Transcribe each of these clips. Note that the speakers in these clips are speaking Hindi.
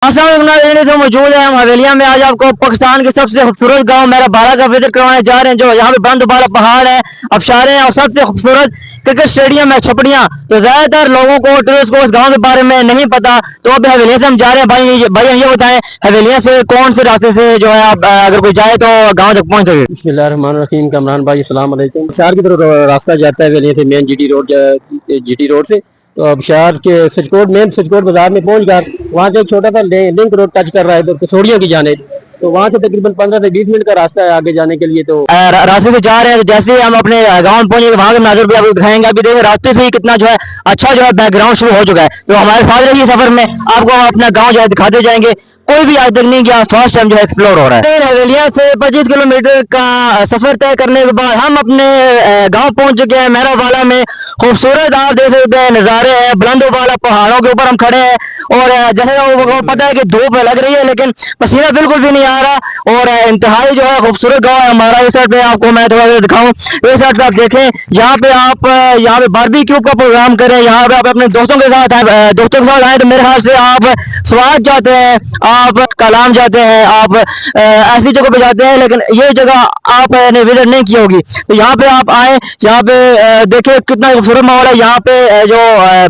तो मौजूद है हम हवेलिया में। आज आपको पाकिस्तान के सबसे खूबसूरत गांव मेरा बाला का विजिट करवाने जा रहे हैं, जो यहाँ पे बंद बाला पहाड़ है, अबशारे हैं और सबसे खूबसूरत क्रिकेट स्टेडियम है छपड़ियाँ। तो ज्यादातर लोगों को टूरिस्ट को उस गांव के बारे में नहीं पता, तो अब हवेलिया से हम जा रहे हैं। भाई हम ये बताएं, हवेलिया से कौन से रास्ते से जो है आप अगर कोई जाए तो गाँव तक पहुँच सके। बिस्मिल्लाहिर्रहमानिर्रहीम। कमरान भाई अस्सलाम वालेकुम। शहर की तरफ रास्ता जाता है वेलिया से, मेन जीटी रोड से। तो अब शहर के मेन सचकोट बाजार में पहुंच कर वहाँ से एक छोटा सा लिंक रोड टच कर रहा है तो कसोड़ियों की जाने, तो वहाँ से तकरीबन 15 से 20 मिनट का रास्ता है आगे जाने के लिए। तो रास्ते से जा रहे हैं, तो जैसे ही हम अपने गांव में पहुंचे वहां के नाजर भी आपको दिखाएंगे। अभी देखिए रास्ते से ही कितना जो है अच्छा जो है बैकग्राउंड शुरू हो चुका है। तो हमारे साथ रहिए सफर में, आपको हम अपना गांव जो है दिखाते जाएंगे। कोई भी आज तक नहीं गया, फर्स्ट टाइम जो है एक्सप्लोर हो रहा है। हवेलिया से 25 किलोमीटर का सफर तय करने के बाद हम अपने गांव पहुंच चुके हैं मेहरावाला में। खूबसूरत आप देख सकते हैं नज़ारे हैं, बुलंदों वाला पहाड़ों के ऊपर हम खड़े हैं। और जैसे वो पता है कि धूप लग रही है लेकिन पसीना बिल्कुल भी नहीं आ रहा। और इंतहाई जो है खूबसूरत गांव है हमारा। इस साइड पे आपको मैं थोड़ा सा दिखाऊं, इस साइड पे आप देखें, यहाँ पे आप यहाँ पे बारबेक्यू का प्रोग्राम करें, यहाँ पे आप अपने दोस्तों के साथ आए, दोस्तों के साथ आए तो मेरे ख्याल से आप स्वाद जाते हैं, आप कलाम जाते हैं, आप ऐसी जगह पे जाते हैं, लेकिन ये जगह आपने विजिट नहीं की होगी। तो यहाँ पे आप आए, यहाँ पे देखिए कितना खूबसूरत माहौल है। यहाँ पे जो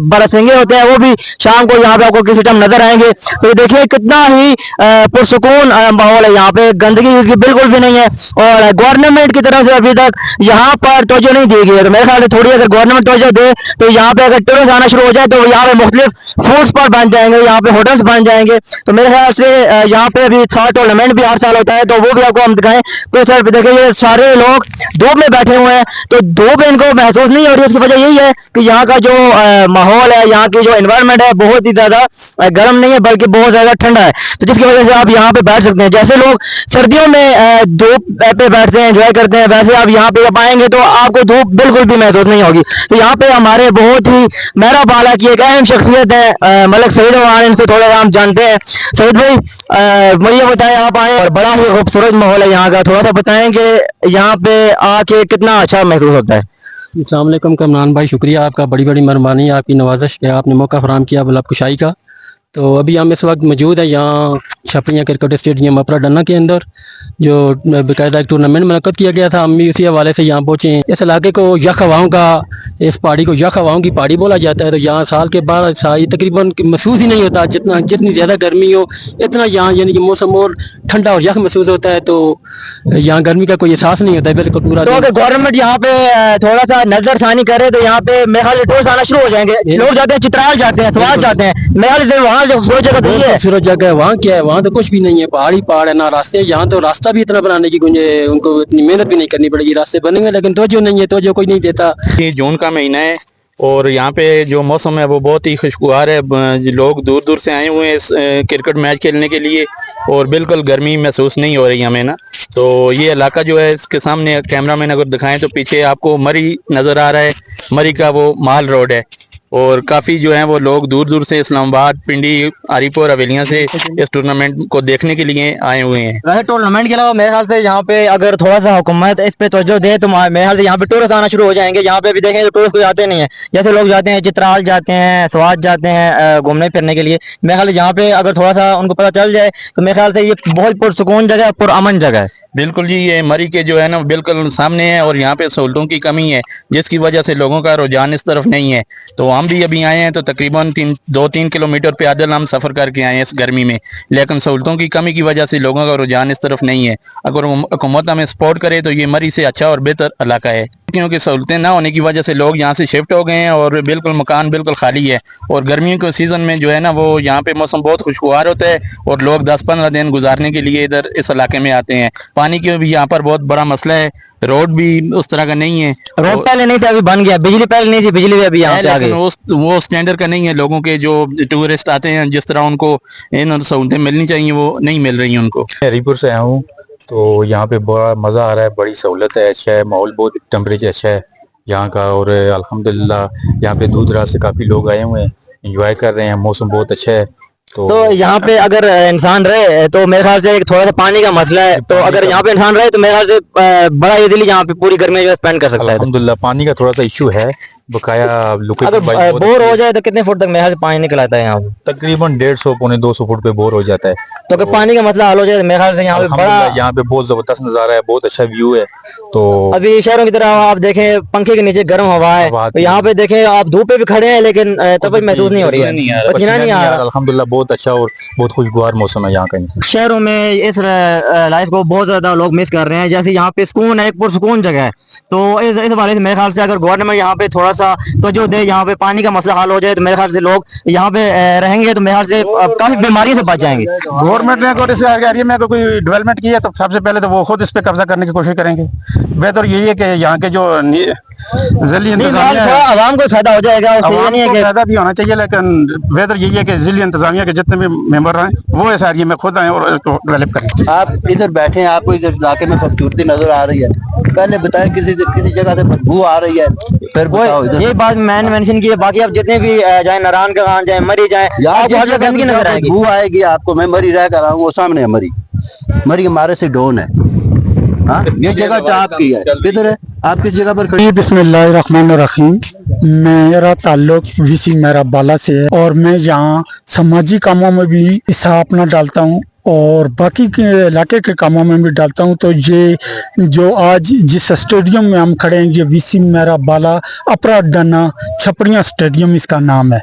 बरसिंगे होते हैं वो भी शाम को यहाँ पे आपको किसी टाइम नजर आएंगे। तो ये देखिए कितना ही पुरसुकून माहौल है, यहाँ पे गंदगी की बिल्कुल भी नहीं है। और गवर्नमेंट की तरफ से अभी तक यहाँ पर तवज्जो नहीं दी गई है। तो मेरे ख्याल से थोड़ी अगर गवर्नमेंट तवज्जो दे तो यहाँ पे अगर टूरिस्ट आना शुरू हो जाए तो यहाँ पे मुख्तलिफ फूड स्पॉट बन जाएंगे, यहाँ पे होटल्स बन जाएंगे। तो मेरे ख्याल से यहाँ पे अभी साल टूर्नामेंट भी हर साल होता है, तो वो भी आपको हम दिखाएं। तो सर देखिए ये सारे लोग धूप में बैठे हुए हैं, तो धूप इनको महसूस नहीं हो रही। उसकी वजह यही है कि यहाँ का जो माहौल है, यहाँ की जो एनवायरनमेंट है बहुत ही ज्यादा गर्म नहीं है बल्कि बहुत ज्यादा ठंडा है। तो जिसकी वजह से आप यहाँ पे बैठ सकते हैं। जैसे लोग सर्दियों में धूप पे बैठते हैं, एंजॉय करते हैं, वैसे आप यहाँ पे जब आएंगे तो आपको धूप बिल्कुल भी महसूस नहीं होगी। तो यहाँ पे हमारे बहुत ही मेहराबाला की एक अहम शख्सियत है मलिक सईद अवान, इनसे थोड़ा हम जानते हैं। सईद भाई मुझे बताएं, आप आए और बड़ा ही खूबसूरत माहौल है यहाँ का, थोड़ा सा बताएं कि यहाँ पे आके कितना अच्छा महसूस होता है। अस्सलाम वालेकुम कमरान भाई, शुक्रिया आपका, बड़ी बड़ी मेहरबानी, आपकी नवाजिश है, आपने मौका फराम किया बुलब कुशाई का। तो अभी हम इस वक्त मौजूद है यहाँ छपड़ियाँ क्रिकेट स्टेडियम अपरा डन्ना के अंदर, जो बाकायदा एक टूर्नामेंट मुनक़्क़द किया गया था। हम भी उसी हवाले से यहाँ पहुँचे हैं। इस इलाके को यख हवाओं का, इस पहाड़ी को यख हवाओं की पहाड़ी बोला जाता है। तो यहाँ साल के 12 साल तकरीबन महसूस ही नहीं होता, जितनी ज़्यादा गर्मी हो इतना यहाँ यानी कि मौसम और ठंडा और यख महसूस होता है। तो यहाँ गर्मी का कोई एहसास नहीं होता है बिल्कुल पूरा। तो अगर गवर्नमेंट यहाँ पे थोड़ा सा नजरसानी करे तो यहाँ पे मेरे ख्याल से टूरिस्ट आना शुरू हो जाएंगे। लोग जाते हैं चित्राल जाते हैं, स्वाद जाते हैं, मेरे ख्याल से वहाँ जो खूबसूरत जगह तो ये है। खूबसूरत जगह है, वहाँ क्या है, वहाँ तो कुछ भी नहीं है, पहाड़ी पहाड़ है ना रास्ते। यहाँ तो रास्ता भी इतना बनाने की गुंजाइश, उनको इतनी मेहनत भी नहीं करनी पड़ेगी, रास्ते बनेंगे लेकिन तवज्जो नहीं है, तवज्जो कोई नहीं देता। ये जून का महीना है और यहाँ पे जो मौसम है वो बहुत ही खुशगवार है। लोग दूर दूर से आए हुए हैं इस क्रिकेट मैच खेलने के लिए और बिल्कुल गर्मी महसूस नहीं हो रही हमें ना। तो ये इलाका जो है, इसके सामने कैमरा मैन अगर दिखाएं तो पीछे आपको मरी नज़र आ रहा है, मरी का वो माल रोड है। और काफ़ी जो है वो लोग दूर दूर से इस्लामाबाद, पिंडी, आरीपुर, हवेलियाँ से इस टूर्नामेंट को देखने के लिए आए हुए हैं। वैसे टूर्नामेंट के अलावा मेरे ख्याल से यहाँ पे अगर थोड़ा सा हुकूमत इस पे तवज्जो दे तो मेरे ख्याल से यहाँ पे टूरिस्ट आना शुरू हो जाएंगे। यहाँ पे भी देखें तो टूरिस्ट कोई आते नहीं है, जैसे लोग जाते हैं चित्राल जाते हैं, स्वाद जाते हैं घूमने फिरने के लिए। मेरे ख्याल से यहाँ पे अगर थोड़ा सा उनको पता चल जाए तो मेरे ख्याल से ये बहुत पुरसुकून जगह है, पुरअमन जगह है। बिल्कुल जी, ये मरी के जो है ना बिल्कुल सामने है और यहाँ पे सहूलतों की कमी है जिसकी वजह से लोगों का रुझान इस तरफ नहीं है। तो हम भी अभी आए हैं तो तकरीबन 2-3 किलोमीटर पैदल हम सफ़र करके आए हैं इस गर्मी में, लेकिन सहूलतों की कमी की वजह से लोगों का रुझान इस तरफ नहीं है। अगर हुकूमत हमें सपोर्ट करे तो ये मरी से अच्छा और बेहतर इलाका है, क्योंकि सहूलतें ना होने की वजह से लोग यहाँ से शिफ्ट हो गए हैं और बिल्कुल मकान बिल्कुल खाली है। और गर्मियों के सीज़न में जो है ना वो यहाँ पे मौसम बहुत खुशगवार होता है और लोग 10-15 दिन गुजारने के लिए इधर इस इलाके में आते हैं। पानी की भी यहाँ पर बहुत बड़ा मसला है, रोड भी उस तरह का नहीं है। रोड पहले नहीं था, अभी बन गया। बिजली पहले नहीं थी, बिजली भी अभी यहाँ पे आ गई। वो स्टैंडर्ड का नहीं है। लोगों के जो टूरिस्ट आते हैं जिस तरह उनको इन सहूलतें मिलनी चाहिए वो नहीं मिल रही हैं उनको। हरीपुर से आया हूँ, तो यहाँ पे बड़ा मज़ा आ रहा है, बड़ी सहूलत है, अच्छा है माहौल, बहुत टेम्परेचर अच्छा है यहाँ का। और अल्हम्दुलिल्लाह यहाँ पे दूर दराज से काफ़ी लोग आए हुए हैं, एंजॉय कर रहे हैं, मौसम बहुत अच्छा है। तो यहाँ पे अगर इंसान रहे तो मेरे ख्याल से एक थोड़ा सा पानी का मसला है, तो अगर यहाँ पे इंसान रहे तो मेरे ख्याल से बड़ा इजीली यहाँ पे पूरी गर्मी जो स्पेंड कर सकता है। अल्हम्दुलिल्लाह पानी का थोड़ा सा इशू है, बकाया अगर लोकेशन वाइज बोर हो जाए तो कितने फुट तक मेरे ख्याल से पानी निकल आता है यहाँ पे? तकरीबन 150 पौने 200 फुट पे बोर हो जाता है। तो अगर पानी का मसला हल हो जाए तो मेरे ख्याल से यहाँ पे बड़ा, अल्हम्दुलिल्लाह यहाँ पे बहुत जबरदस्त नजारा है, बहुत अच्छा व्यू है। तो अभी शहरों की तरह आप देखें पंखे के नीचे गर्म हवा है, हवा आती तो यहाँ पे देखें आप धूप पे भी खड़े हैं लेकिन तपश महसूस नहीं हो रही है, पसीना नहीं आ रहा। अल्हम्दुलिल्लाह बहुत अच्छा और बहुत खुशगवार मौसम है यहाँ का। शहरों में इस लाइफ को बहुत ज्यादा लोग मिस कर रहे हैं, जैसे यहाँ पे सुकून है, एक पुरसुकून जगह है। तो इस हवाले से मेरे ख्याल से अगर गवर्नमेंट यहाँ पे थोड़ा सा तो जो दे, यहाँ पे पानी का मसला हल हो जाए तो मेरे ख्याल से लोग यहाँ पे रहेंगे तो मेरे ख्याल से काफी बीमारियों से बच जाएंगे। गवर्नमेंट ने अगर इस एरिया में कोई डेवलपमेंट की है तो सबसे पहले तो वो खुद इस पे कब्जा करने की कोशिश करेंगे। बेहतर यही है कि यहाँ के जो जिली इंतजामिया है, आवाम को फायदा हो जाएगा, उससे ये आवाम नहीं है को कि फायदा भी होना चाहिए, लेकिन बेहतर यही है कि जिली इंतजामिया के जितने भी मेंबर हैं वो इस एरिया में खुद आए और इसको डेवलप करें। आप इधर बैठे हैं, आपको इधर इलाके में खूबसूरती नजर आ रही है, पहले बताएं किसी जगह से बदबू आ रही है, फिर बताओ इधर। ये बात मैंने मेंशन की है, बाकी आप जितने भी जाए नारायण का खान जाए मरी जाए यार आपको हर जगह गंदगी नजर आएगी। बदबू आएगी आपको, मैं मरी रह कर आऊंगा, वो सामने है मरी, मरी हमारे से डोन है। हाँ, ये जगह तो आपकी है, किधर है, आप किस जगह पर खड़ी हैं? बिस्मिल्लाहिर्रहमानिर्रहीम। मेरा ताल्लुक वीसी मेरा बाला से है और मैं यहाँ समाजी कामों में भी हिस्सा अपना डालता हूँ और बाकी के इलाके के कामों में भी डालता हूँ। तो ये जो आज जिस स्टेडियम में हम खड़े हैं, ये वीसी मेरा बाला अपरा डना छपड़ियाँ स्टेडियम इसका नाम है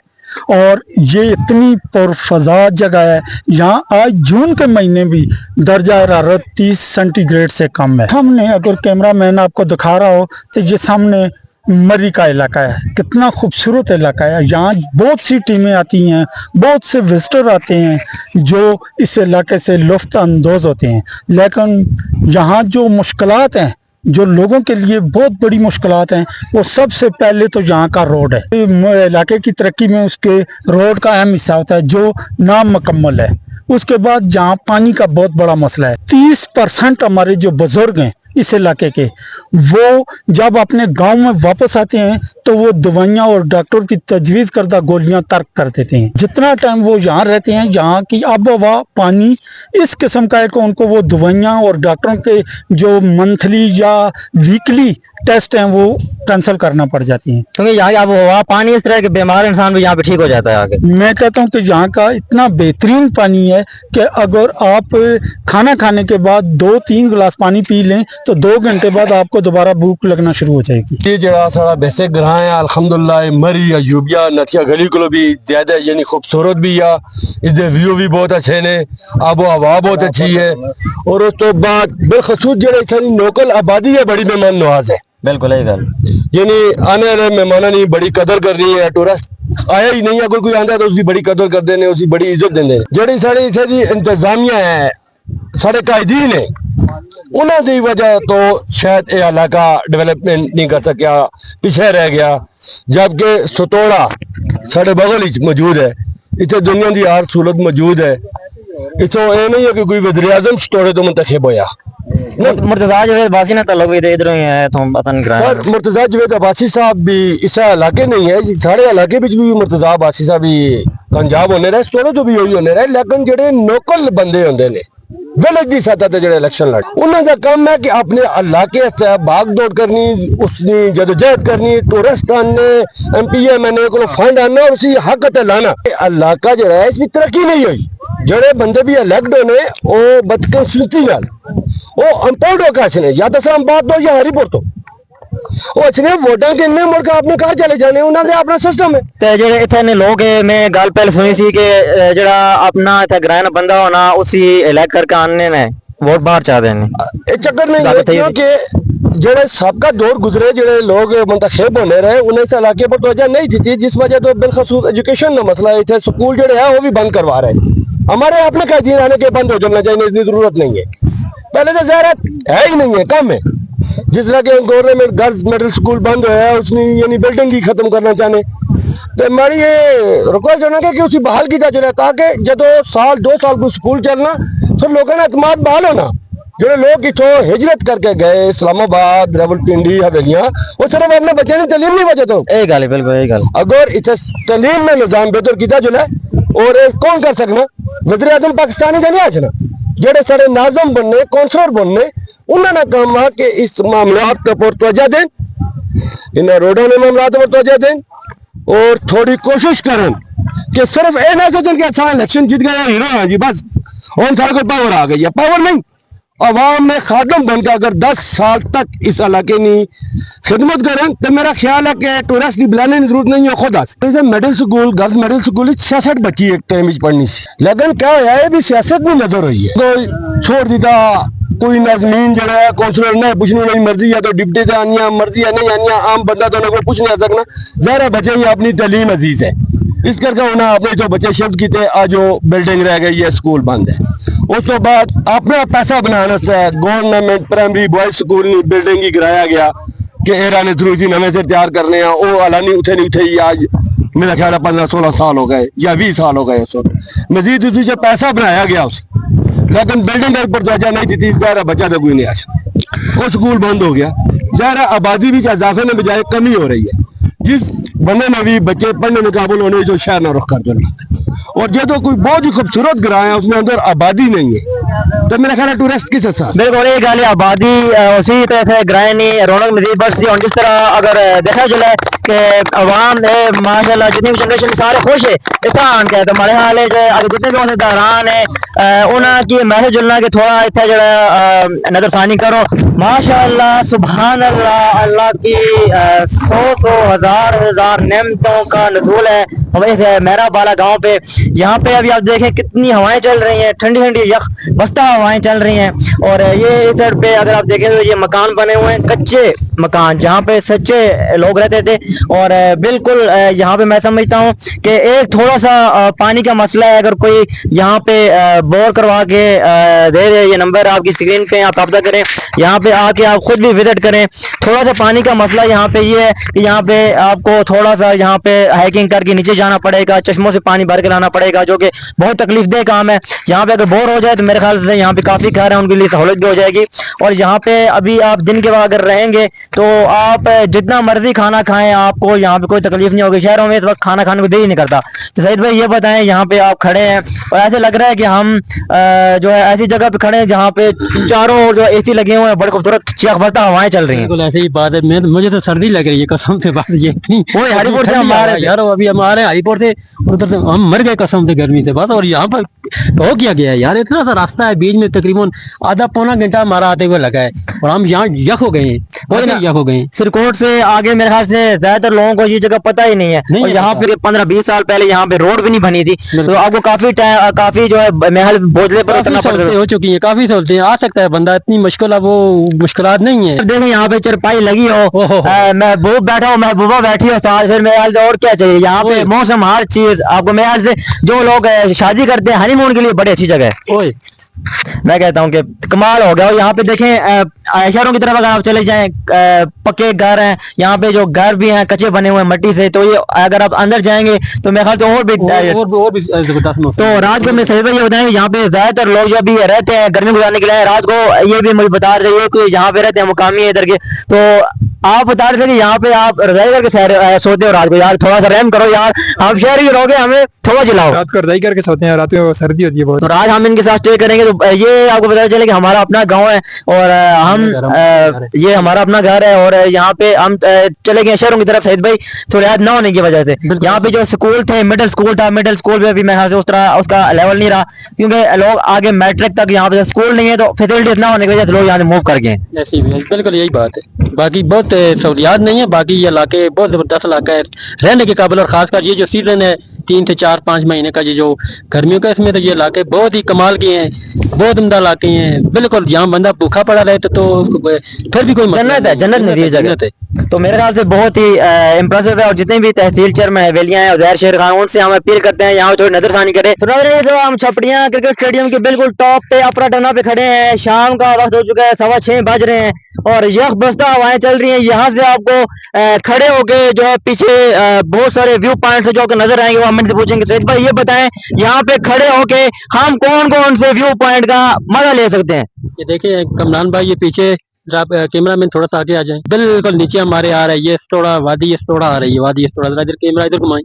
और ये इतनी पुरफजा जगह है। यहाँ आज जून के महीने भी दर्जा हरारत 30 सेंटीग्रेड से कम है। हमने अगर कैमरा मैन आपको दिखा रहा हो तो ये सामने मरी का इलाका है, कितना खूबसूरत इलाका है। यहाँ बहुत सी टीमें आती हैं, बहुत से विजिटर आते हैं जो इस इलाके से लुफ्त अंदोज होते हैं। लेकिन यहाँ जो मुश्किलात हैं, जो लोगों के लिए बहुत बड़ी मुश्किलात हैं, वो सबसे पहले तो यहाँ का रोड है। इलाके की तरक्की में उसके रोड का अहम हिस्सा होता है जो नामुकम्मल है। उसके बाद यहाँ पानी का बहुत बड़ा मसला है। 30% हमारे जो बुजुर्ग हैं इस इलाके के, वो जब अपने गांव में वापस आते हैं तो वो दवाइयाँ और डॉक्टर की तजवीज़ करदा गोलियां तर्क कर देते हैं। जितना टाइम वो यहाँ रहते हैं, यहाँ की आब हवा पानी इस किस्म का है कि उनको वो दवाइयाँ और डॉक्टरों के जो मंथली या वीकली टेस्ट हैं वो कैंसिल करना पड़ जाती हैं, क्योंकि यहाँ की आब हवा पानी इस तरह के बीमार इंसान भी यहाँ पे ठीक हो जाता है आगे। मैं कहता हूँ कि यहाँ का इतना बेहतरीन पानी है कि अगर आप खाना खाने के बाद 2-3 गिलास पानी पी लें तो 2 घंटे बाद आपको दोबारा भूख लगना शुरू हो जाएगी। ये जरा सारा बेसिक ग्रां है अल्हम्दुलिल्लाह, मरी अयूबिया नथिया गली को भी ज्यादा यानी खूबसूरत भी है, इसके व्यू भी बहुत अच्छे ने, आबो हवा बहुत अच्छी है और उस तो बाद बिलखसूस जो इतनी लोकल आबादी है बड़ी मेहमान नवाज है। बिल्कुल यही गल, यानी आने वाले मेहमानों की बड़ी कदर करनी है। टूरिस्ट आया ही नहीं, अगर कोई आंदा तो उसकी बड़ी कदर करते हैं, उसकी बड़ी इज्जत देंगे। जेडी साड़ी इत्थे दी इंतजामिया है, साढ़े कायदीन है, उन्हों की वजह तो शायद ये इलाका डेवलपमेंट नहीं कर सकिया, पीछे रह गया। जबकि सतोड़ा साढ़े बगल ही मौजूद है, इतने दुनिया की हर सहूलत मौजूद है। इतो ये नहीं है कि कोई वज़ीर आज़म सतोड़े तो मुंतखब होया। मुर्तजा जवेद बासी ना तल्लुक भी इधर ही है, तो पता नहीं करा। सर मुर्तजा जवेद अब्बासी साहब भी इस इलाके नहीं है, साढ़े इलाके भी मुर्तजा अब्बासी साहब भी कामयाब होने रहे, सतोड़े तो भी यही होने रहे। लेकिन जेडे लोकल बंदे होंगे ने विलेज की सतह ते जेडे इलेक्शन लड़, उन्होंने काम है कि अपने इलाके से भाग दौड़ करनी, उसकी जदोजहद करनी, टूरिस्ट आने, MPA को फंड आना और उसी हक ते लाना। इलाका जो है इसकी तरक्की नहीं हुई। जेडे बंदे भी इलेक्ट होने वो बदकिस्मती नाल वो अनपढ़ होकर ने, या तो इस्लामाबाद तो या हरीपुर तो वो अच्छे वोटा किन्ने मुड़ के अपने घर चले जाने, उन्होंने अपना सिस्टम है। ते जेडे इत्थे ने लोग है, मैं गल पहले सुनी सी कि जेड़ा अपना इत्थे ग्रां बंदा होना उसी इलेक्ट करके आने ने वोट बाहर चाहते हैं। ये चक्कर नहीं है क्योंकि जेडे सबका दौर गुजरे, जेडे लोग मुंतखब होने रहे, उन्हें इस इलाके पर तवज्जो नहीं दी थी, जिस वजह तो बिलखसूस एजुकेशन का मसला है। इतने स्कूल जो है वो भी बंद करवा रहे, हमारे अपने कायदीन आने के बंद हो जाना चाहिए, इतनी जरूरत नहीं है। पहले तो ज़रूरत है ही नहीं है, कम है। जिस तरह के गवर्नमेंट गर्ल्स मिडिल स्कूल बंद होया, उसने यानी बिल्डिंग ही खत्म करना चाहने, तो हमारी ये रिक्वेस्ट होना कि उसी बहाल किया जाए, ताकि जब 1-2 साल को स्कूल चलना तो लोगों ने अतमाद बहाल होना। जो लोग इतों हिजरत करके गए इस्लामाबाद, रावलपिंडी, हवेलियां, वो सिर्फ अपने बच्चे ने तलीम नहीं बचे। तो यही गल है, बिल्कुल यही गल। अगर इतने तलीम में निजाम बेहतर किया जो और ये कौन कर सकना? वज़ीर आज़म पाकिस्तानी का नहीं आजना, जेड़े सारे नाज़म बनने कौंसलर बनने उन्होंने काम है कि इस मामलात पर तवज्जो दें, इन रोडों में मामलात पर तवज्जो दें और थोड़ी कोशिश करें कि सिर्फ ये ना सोचें कि अच्छा इलेक्शन जीत गया हीरो है जी बस और सारे को पावर आ गई है। पावर नहीं, अवाम में खादम बनकर अगर 10 साल तक इस इलाके की खिदमत करें तो मेरा ख्याल है कि टूरिस्ट की बुलाने की जरूरत नहीं है, खुद आ middle school girls middle school 66 बच्ची एक टाइम पढ़नी सी, लेकिन क्या होया है भी सियासत में नजर हुई है कोई छोड़ दीता, कोई नाजमीन जो है कौंसलर ने पूछनी नहीं मर्जी है तो डिप्टी से आनिया मर्जी है नहीं आनिया, आम बंदा तो कोई पूछ नहीं आ सकना। ज़ाहिर बच्चे ही अपनी तलीम अजीज है, इस करके उन्हें अपने जो बच्चे शिफ्ट किए आज जो बिल्डिंग रह गई है स्कूल बंद है। उस तो बाद अपना पैसा बनाने से गवर्नमेंट प्राइमरी बॉयज स्कूल की बिल्डिंग ही कराया गया कि एरा ने थ्रू जी नवे से तैयार करने हैं, वो अलानी उठे नहीं उठे ही आज मेरा ख्याल है 15-16 साल हो गए या 20 साल हो गए। उस वक्त मजीद जो पैसा बनाया गया उस लेकिन बिल्डिंग पर तवज्जो नहीं दी थी, ज़ाहिर बच्चा तो कोई नहीं आया, वो स्कूल बंद हो गया। ज़ाहिर आबादी भी इजाफे में बजाय कमी हो रही है, जिस बंदे में भी बच्चे पढ़ने में काबुल होने जो शहर न रुख कर देना, और जो तो कोई बहुत ही खूबसूरत ग्राह है उसमें अंदर आबादी नहीं है तो मेरा ख्याल है टूरिस्ट किस एहसास बिल्कुल ये गाली आबादी उसी तरह से ग्राह नहीं रौनक मजीद बढ़ती और जिस तरह अगर देखा चले कि अवाम है माशाल्लाह जितनी भी जनरेशन सारे खुश है इतना आन के तो हमारे हाल है अगर जितने भी दारान है उन्हें की मैसेज जुलना कि थोड़ा इतना जो नजरसानी करो माशाल्लाह सुभान अल्लाह, अल्लाह की 100 हजार नेमतों का नज़ूल है वैसे मेरा बाला गांव पे। यहाँ पे अभी आप देखें कितनी हवाएं चल रही हैं, ठंडी ठंडी यख बस्ता हवाएं चल रही हैं। और ये इस साइड पे अगर आप देखें तो ये मकान बने हुए हैं कच्चे मकान जहाँ पे सच्चे लोग रहते थे। और बिल्कुल यहाँ पे मैं समझता हूँ कि एक थोड़ा सा पानी का मसला है, अगर कोई यहाँ पे बोर करवा के दे दे, ये नंबर आपकी स्क्रीन पे आप रब्ता करें, यहाँ पे आके आप खुद भी विजिट करें। थोड़ा सा पानी का मसला यहाँ पे ये है कि यहाँ पे आपको थोड़ा सा यहाँ पे हाइकिंग करके नीचे जाना पड़ेगा, चश्मों से पानी भर के लाना पड़ेगा जो कि बहुत तकलीफदेह काम है। यहाँ पे अगर बोर हो जाए तो मेरे ख्याल से यहाँ पे काफ़ी घर हैं उनके लिए सहूलत भी हो जाएगी। और यहाँ पे अभी आप दिन के वक्त अगर रहेंगे तो आप जितना मर्जी खाना खाएं आपको यहाँ पे कोई तकलीफ नहीं होगी। शहरों में इस वक्त खाना खाने को दिल ही नहीं करता। तो सईद भाई ये बताएं, यहाँ पे आप खड़े हैं और ऐसे लग रहा है कि हम जो है ऐसी जगह पे खड़े हैं जहाँ पे चारों ओर जो एसी लगे हुए हैं, बड़े खूबसूरत चकबरता हवाएं चल रही हैं। बिल्कुल ऐसी ही बात है, मुझे तो सर्दी लग रही है कसम से, बात ये इतनी वो हरिपुर से हमारे यार अभी हमारे हरिपुर से उधर से हम मर गए कसम से गर्मी से बस। और यहाँ पर तो क्या गया है यार, इतना सा रास्ता है बीच में तकरीबन आधा पौना घंटा हमारा आते हुए लगा है और हम यहाँ यक हो गए हैं, यक हो गए। सिरकोट से आगे मेरे ख्याल से ज्यादातर लोगों को ये जगह पता ही नहीं है। और यहाँ पे 15-20 साल पहले यहाँ पे रोड भी नहीं बनी थी, तो आपको काफी जो है महल बोझले पर उतरना पड़ता हो चुकी है, काफी सहूलतें आ सकता है बंदा, इतनी मुश्किल है वो मुश्किलात नहीं है। देखो यहाँ पे चरपाई लगी हो, महबूब बैठा हो, महबूबा बैठी हो साथ, फिर मेरे ख्याल से और क्या चाहिए। यहाँ पे मौसम हर चीज आपको मेरे ख्याल से जो लोग शादी करते हैं हनीमून के लिए बड़ी अच्छी जगह है। मैं कहता हूँ कि कमाल हो गया। और यहाँ पे देखें शहरों की तरफ अगर आप चले जाएं पक्के घर हैं, यहाँ पे जो घर भी हैं कच्चे बने हुए हैं मट्टी से, तो ये अगर आप अंदर जाएंगे तो मेरे ख्याल से और भी जबरदस्त। तो रात को मैं सही ये बताएं यहाँ पे ज्यादातर लोग जो भी रहते हैं गर्मी गुजारने के लिए रात को, ये भी मुझे बता रहे हैं कि यहाँ पे रहते हैं मुकामी है इधर के, तो आप बता रहे थे कि यहाँ पे आप रजाई करके सोते हो रात को। यार थोड़ा सा रहम करो यार, आप शहरी रहोगे, हमें थोड़ा जिलाओ। रात को रजाई करके सोते हैं, रात को सर्दी होती है बहुत। तो आज हम इनके साथ स्टे करेंगे तो ये आपको पता चले कि हमारा अपना गांव है और हम ये हमारा अपना घर है। और यहाँ पे हम चले गए शहरों की तरफ सईद भाई सहूलियात न होने की वजह से। यहाँ पे जो स्कूल थे मिडिल स्कूल था, मिडिल स्कूल पे भी मैं उस तरह उसका लेवल नहीं रहा, क्योंकि लोग आगे मैट्रिक तक यहाँ पे स्कूल नहीं है तो फैसिलिटीज ना होने की वजह से लोग यहाँ से मूव कर गए। बिल्कुल यही बात है, बाकी बहुत सहूलियात नहीं है। बाकी ये इलाके बहुत जबरदस्त इलाका है रहने के काबिल, और खासकर ये जो सीजन है 3 से 4-5 महीने का ये जो गर्मियों का, इसमें तो ये इलाके बहुत ही कमाल के हैं, बहुत उम्दा इलाके हैं। बिल्कुल यहाँ बंदा भूखा पड़ा रहे तो उसको फिर भी कोई जन्नत है, जन्नत में दी जगह है। तो मेरे ख्याल से बहुत ही इम्प्रेसिव है। और जितने भी तहसील चेयरमैन हवेलियां हैं उजैर शेर खान, उनसे हम अपील करते हैं यहाँ थोड़ी नजरसानी करे। तो हम छपड़ियाँ क्रिकेट स्टेडियम के बिल्कुल टॉप पे अपरा टना पे खड़े हैं। शाम का वक्त हो चुका है, 6:15 बज रहे हैं और यख बस्ता हवाएं चल रही हैं। यहाँ से आपको खड़े होके जो है पीछे बहुत सारे व्यू पॉइंट्स जो नजर आएंगे वो हम इनसे पूछेंगे। सईद भाई ये बताएं, यहाँ पे खड़े होके हम कौन कौन से व्यू पॉइंट का मजा ले सकते हैं? ये देखिए कमरान भाई, ये पीछे कैमरा मैन थोड़ा सा आगे आ जाए, बिल्कुल नीचे हमारे आ रहा है ये थोड़ा वादी, ये थोड़ा आ रही है वादी, ये थोड़ा इधर कैमरा इधर घुमाएं,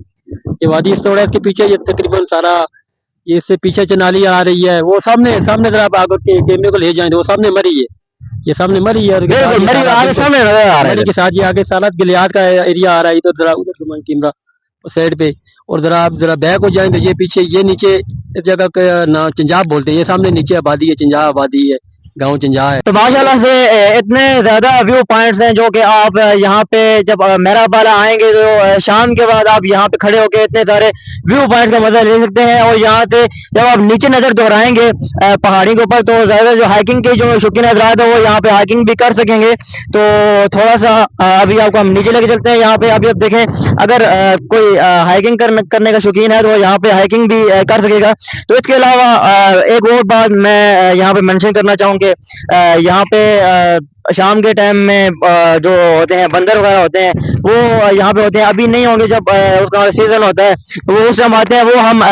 ये वादी इस्तोड़ा है, इसके पीछे ये तकरीबन सारा ये इससे पीछे चनाली आ रही है। वो सामने सामने जरा आप आगे के कैमरे को ले जाएं तो वो सामने मरी है, ये सामने मरी है। और इसके साथ बिल्कुल ये मरी सारा आगे बिल्कुल सामने नजर आ रहा मरी है। के साथ ये आगे सारा गिलियाद का एरिया आ रहा है। इधर जरा उधर घुमाएं कैमरा उस साइड पे, और जरा आप जरा बैक हो जाएं तो ये पीछे ये नीचे इस जगह का ना चिंजाब बोलते हैं, ये सामने नीचे आबादी है, चिंजाब आबादी है, गाँव चिंजा है। तो माशाल्लाह से इतने ज़्यादा व्यू पॉइंट्स हैं जो कि आप यहाँ पे जब मेहराबाला आएंगे तो शाम के बाद आप यहाँ पे खड़े होकर इतने सारे व्यू पॉइंट्स का मजा ले सकते हैं। और यहाँ से जब आप नीचे नज़र दोहराएंगे पहाड़ी के ऊपर, तो ज़्यादा जो हाइकिंग के जो शौकीन हजरात है वो यहाँ पे हाइकिंग भी कर सकेंगे। तो थोड़ा सा अभी आपको हम नीचे लेके चलते हैं। यहाँ पे अभी आप देखें, अगर कोई हाइकिंग करने का शौकीन है तो यहाँ पे हाइकिंग भी कर सकेगा। तो इसके अलावा एक और बात मैं यहाँ पे मेंशन करना चाहूँगा कि यहाँ पे शाम के टाइम में जो होते हैं बंदर वगैरह होते हैं वो यहाँ पे होते हैं। अभी नहीं होंगे, जब उसका सीजन होता है तो वो उस टाइम आते हैं। वो हम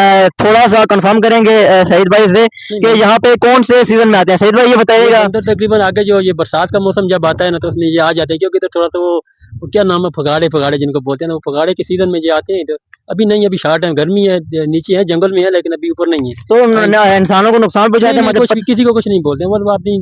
थोड़ा सा कंफर्म करेंगे सईद भाई से कि यहाँ पे कौन से सीजन में आते हैं। सईद भाई ये बताइएगा। अंदर तकरीबन आगे जो ये बरसात का मौसम जब आता है ना तो उसमें ये आ जाते हैं, क्योंकि तो थोड़ा तो वो क्या नाम है, फगाड़े जिनको बोलते हैं ना, वो फगाड़े के सीजन में ये आते हैं इधर। अभी नहीं, अभी शार्ट है, गर्मी है, नीचे है, जंगल में है, लेकिन अभी ऊपर नहीं है। तो इंसानों को नुकसान पहुंचाते हैं, मतलब किसी को कुछ नहीं बोलते हैं, मतलब अपनी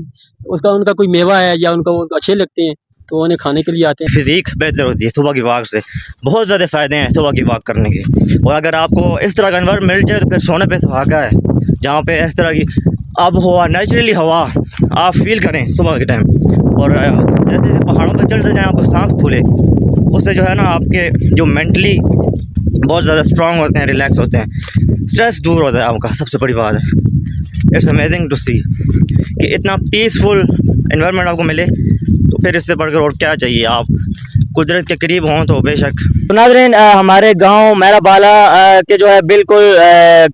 उसका उनका कोई मेवा है या उनको अच्छे लगते हैं तो उन्हें खाने के लिए आते हैं। फिजिक बेहतर होती है सुबह की वॉक से, बहुत ज़्यादा फ़ायदे हैं सुबह की वॉक करने के। और अगर आपको इस तरह का एनवायरनमेंट मिल जाए तो फिर सोने पे सुहागा है, जहाँ पे इस तरह की अब हवा, नेचुरली हवा आप फील करें सुबह के टाइम। और जैसे जैसे पहाड़ों पर चढ़ते जाएँ आपको सांस फूले, उससे जो है ना आपके जो मेंटली बहुत ज़्यादा स्ट्रॉन्ग होते हैं, रिलैक्स होते हैं, स्ट्रेस दूर होता है आपका। सबसे बड़ी बात है, इट्स अमेजिंग टू सी कि इतना पीसफुल एनवायरनमेंट आपको मिले, तो फिर इससे बढ़कर और क्या चाहिए। आप कुदरत के करीब हों तो बेशक। तो नाज़रीन, हमारे गांव मेहराबाला के जो है बिल्कुल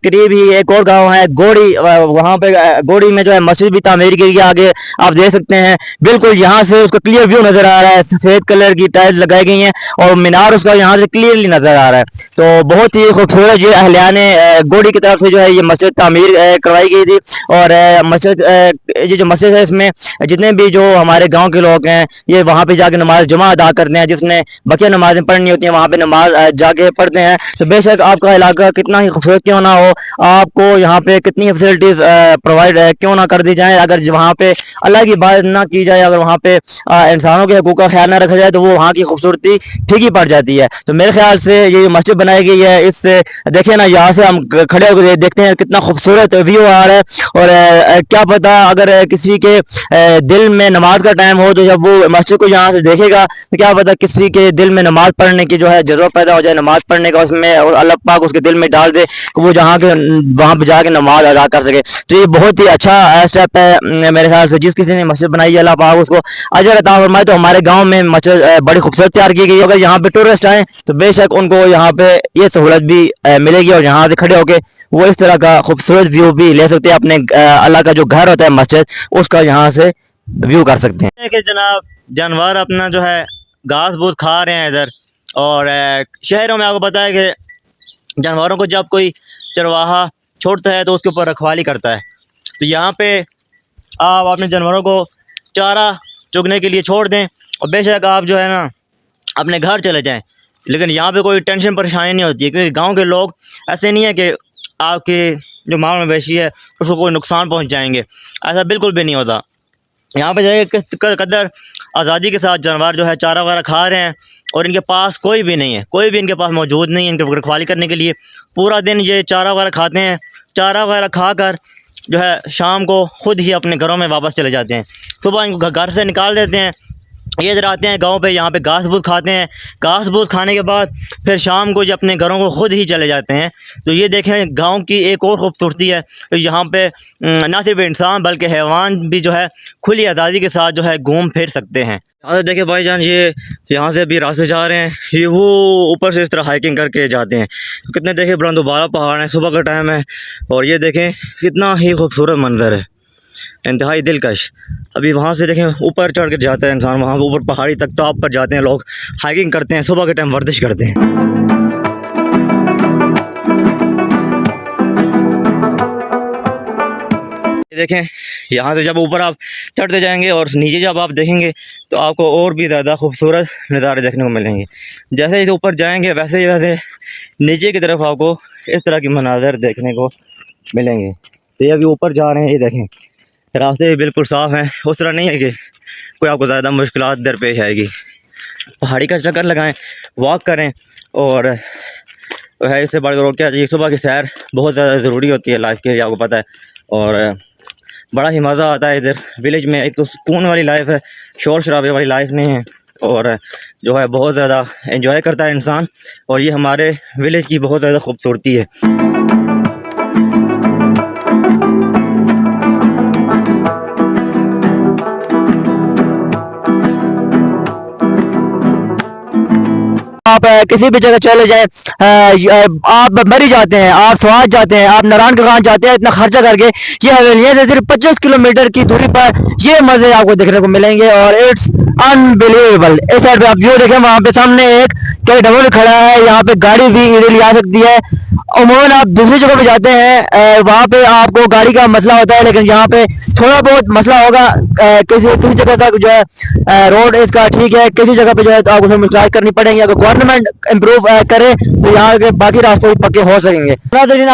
करीब ही एक और गांव है गोड़ी। वहां पे गोड़ी में जो है मस्जिद भी तामीर की गई, आगे आप देख सकते हैं। बिल्कुल यहाँ से उसका क्लियर व्यू नज़र आ रहा है, सफ़ेद कलर की टाइल्स लगाई गई हैं और मीनार उसका यहाँ से क्लियरली नज़र आ रहा है। तो बहुत ही खूबसूरत ये अहलियाने गोड़ी की तरफ से जो है ये मस्जिद तामीर करवाई गई थी। और मस्जिद ये जो मस्जिद है इसमें जितने भी जो हमारे गाँव के लोग हैं ये वहाँ पर जाके नमाज जुमा अदा करते हैं। जिसने बकिया नमाजें पढ़नी होती हैं वहाँ पे नमाज जाके पढ़ते हैं। तो बेशक आपका इलाका कितना ही खूबसूरत क्यों ना हो, आपको यहाँ पे कितनी फैसिलिटीज़ प्रोवाइड क्यों ना कर दी जाए, अगर वहाँ पे अल्लाह की इबादत ना की जाए, अगर वहाँ पे इंसानों के हकूक़ का ख्याल ना रखा जाए तो वो वहाँ की खूबसूरती फीकी पड़ जाती है। तो मेरे ख्याल से ये जो मस्जिद बनाई गई है, इससे देखिए ना, यहाँ से हम खड़े होकर देखते हैं कितना खूबसूरत व्यू आ रहा है। और क्या पता अगर किसी के दिल में नमाज का टाइम हो तो जब वो मस्जिद को यहाँ से देखेगा तो क्या पता किसी के दिल में नमाज पढ़ने की जो है जज़्बा पैदा हो जाए, नमाज पढ़ने का उसमें, और अल्लाह पाक उसके दिल में डाल दे कि वो जहाँ के वहाँ पे जाके नमाज अदा कर सके। तो ये बहुत ही अच्छा स्टेप है मेरे ख्याल से। जिस किसी ने मस्जिद बनाई है अल्लाह पाक उसको अजर अता फरमाए। तो हमारे गाँव में मस्जिद बड़ी खूबसूरत तैयार की गई है। अगर यहाँ पे टूरिस्ट आए तो बेशक उनको यहाँ पे ये सहूलत भी मिलेगी और यहाँ से खड़े होकर वो इस तरह का खूबसूरत व्यू भी ले सकते हैं। अपने अल्लाह का जो घर होता है मस्जिद, उसका यहाँ से व्यू कर सकते हैं। कि जनाब जानवर अपना जो है घास फूस खा रहे हैं इधर, और शहरों में आपको पता है कि जानवरों को जब कोई चरवाहा छोड़ता है तो उसके ऊपर रखवाली करता है। तो यहाँ पे आप अपने जानवरों को चारा चुगने के लिए छोड़ दें और बेशक आप जो है ना अपने घर चले जाएं, लेकिन यहाँ पे कोई टेंशन परेशानी नहीं होती है, क्योंकि गांव के लोग ऐसे नहीं है कि आपके जो माल मवेशी है उसको कोई नुकसान पहुँच जाएंगे, ऐसा बिल्कुल भी नहीं होता। यहाँ पे जाइए किस कदर आज़ादी के साथ जानवर जो है चारा वगैरह खा रहे हैं, और इनके पास कोई भी नहीं है, कोई भी इनके पास मौजूद नहीं है इनकी रखवाली करने के लिए। पूरा दिन ये चारा वगैरह खाते हैं, चारा वगैरह खा कर जो है शाम को ख़ुद ही अपने घरों में वापस चले जाते हैं। सुबह इनको घर से निकाल देते हैं, ये इधर आते हैं गांव पे, यहाँ पे घास फूस खाते हैं, घास फूस खाने के बाद फिर शाम को जो अपने घरों को ख़ुद ही चले जाते हैं। तो ये देखें गांव की एक और ख़ूबसूरती है, तो यहाँ पे ना सिर्फ इंसान बल्कि हैवान भी जो है खुली आज़ादी के साथ जो है घूम फिर सकते हैं। यहाँ से देखें भाईजान, ये यहाँ से अभी रास्ते जा रहे हैं, ये वो ऊपर से इस तरह हाइकिंग करके जाते हैं। तो कितने देखें बुलंदोबाला पहाड़ हैं, सुबह का टाइम है और ये देखें कितना ही खूबसूरत मंजर है, इंतहाई दिलकश। अभी वहाँ से देखें ऊपर चढ़ कर जाता है इंसान, वहाँ ऊपर पहाड़ी तक टॉप पर जाते हैं लोग, हाइकिंग करते हैं, सुबह के टाइम वर्जिश करते हैं। देखें, यहाँ से जब ऊपर आप चढ़ते जाएंगे और नीचे जब आप देखेंगे तो आपको और भी ज़्यादा खूबसूरत नज़ारे देखने को मिलेंगे। जैसे ही ऊपर जाएंगे वैसे वैसे नीचे की तरफ आपको इस तरह की मनाज़र देखने को मिलेंगे। तो ये अभी ऊपर जा रहे हैं, ये देखें रास्ते भी बिल्कुल साफ़ हैं, उस तरह नहीं है कि कोई आपको ज़्यादा मुश्किलात दरपेश आएगी। पहाड़ी का चक्कर लगाएं, वॉक करें और है इससे बढ़कर क्या चाहिए। सुबह की सैर बहुत ज़्यादा ज़रूरी होती है लाइफ के लिए, आपको पता है। और बड़ा ही मज़ा आता है इधर विलेज में। एक तो सुकून वाली लाइफ है, शोर शराबे वाली लाइफ नहीं है, और जो है बहुत ज़्यादा एंजॉय करता है इंसान। और ये हमारे विलेज की बहुत ज़्यादा खूबसूरती है। आप किसी भी जगह चले जाएं, आप मरी जाते हैं, आप स्वाद जाते हैं, आप नारायण का जाते हैं, इतना खर्चा करके ये हवेलियाँ से सिर्फ 25 किलोमीटर की दूरी पर ये मज़े आपको देखने को मिलेंगे और इट्स अनबिलीवेबल। इस साइड पे आप व्यू देखें, वहाँ पे सामने एक कई डबल खड़ा है, यहाँ पे गाड़ी भी इजीली आ सकती है। उमूमन आप दूसरी जगह पे जाते हैं, वहाँ पे आपको गाड़ी का मसला होता है, लेकिन यहाँ पे थोड़ा बहुत मसला होगा। किसी जगह तक जो है रोड इसका ठीक है, किसी जगह पे जो है तो आपको मुश्किल करनी पड़ेगी। अगर गवर्नमेंट इम्प्रूव करे तो यहाँ के बाकी रास्ते भी पक्के हो सकेंगे।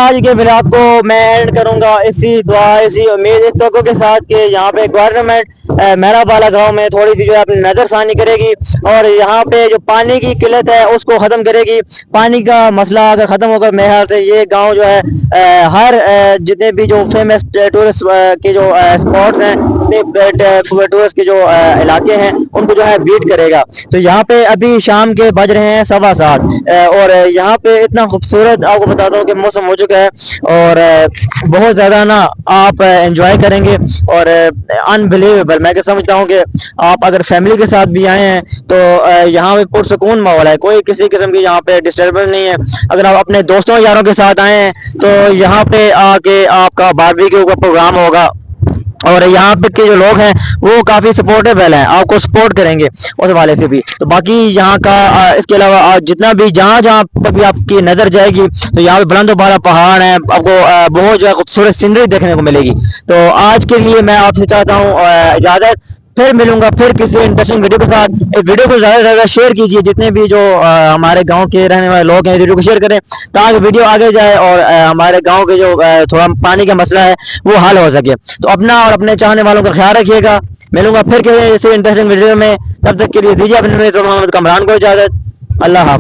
आज के ब्लॉग को मैं एंड करूँगा इसी दुआ, इसी उम्मीद तोक़ों के साथ कि यहाँ पे गवर्नमेंट मेरा बाला गाँव में थोड़ी सी जो है अपनी नज़रसानी करेगी और यहाँ पे जो पानी की किल्लत है उसको ख़त्म करेगी। पानी का मसला अगर ख़त्म होगा, मेरे ख्याल से ये गांव जो है हर जितने भी जो फेमस टूरिस्ट के जो स्पॉट्स हैं, जितने टूरिस्ट के जो इलाके हैं, उनको जो है बीट करेगा। तो यहाँ पे अभी शाम के बज रहे हैं 7:15 और यहाँ पे इतना खूबसूरत आपको बताता हूँ कि मौसम हो चुका है और बहुत ज़्यादा ना आप एंजॉय करेंगे और अनबिलीवेबल। मैं क्या समझता हूँ कि आप अगर फैमिली के साथ भी आए हैं तो यहाँ पे पुरसुकून माहौल है, कोई किसी किस्म की यहाँ पे डिस्टर्बेंस नहीं है। अगर आप अपने दोस्तों यारों के साथ आए हैं तो यहाँ पे आके आपका बारबेक्यू का प्रोग्राम होगा और यहाँ पे के जो लोग हैं वो काफ़ी सपोर्टेबल हैं, आपको सपोर्ट करेंगे उस वाले से भी। तो बाकी यहाँ का इसके अलावा जितना भी जहाँ पर भी आपकी नज़र जाएगी तो यहाँ पे बुलंद बाला पहाड़ है, आपको बहुत जो है खूबसूरत सीनरी देखने को मिलेगी। तो आज के लिए मैं आपसे चाहता हूँ इजाज़त, फिर मिलूंगा फिर किसी इंटरेस्टिंग वीडियो के साथ। इस वीडियो को ज़्यादा से ज़्यादा शेयर कीजिए, जितने भी जो हमारे गांव के रहने वाले लोग हैं वीडियो को शेयर करें ताकि वीडियो आगे जाए और हमारे गांव के जो थोड़ा पानी का मसला है वो हल हो सके। तो अपना और अपने चाहने वालों का ख्याल रखिएगा। मिलूंगा फिर किसी इंटरेस्टिंग वीडियो में, तब तक के लिए दीजिए अपने मोहम्मद कमरान को इजाज़त। अल्लाह हाफ़िज़।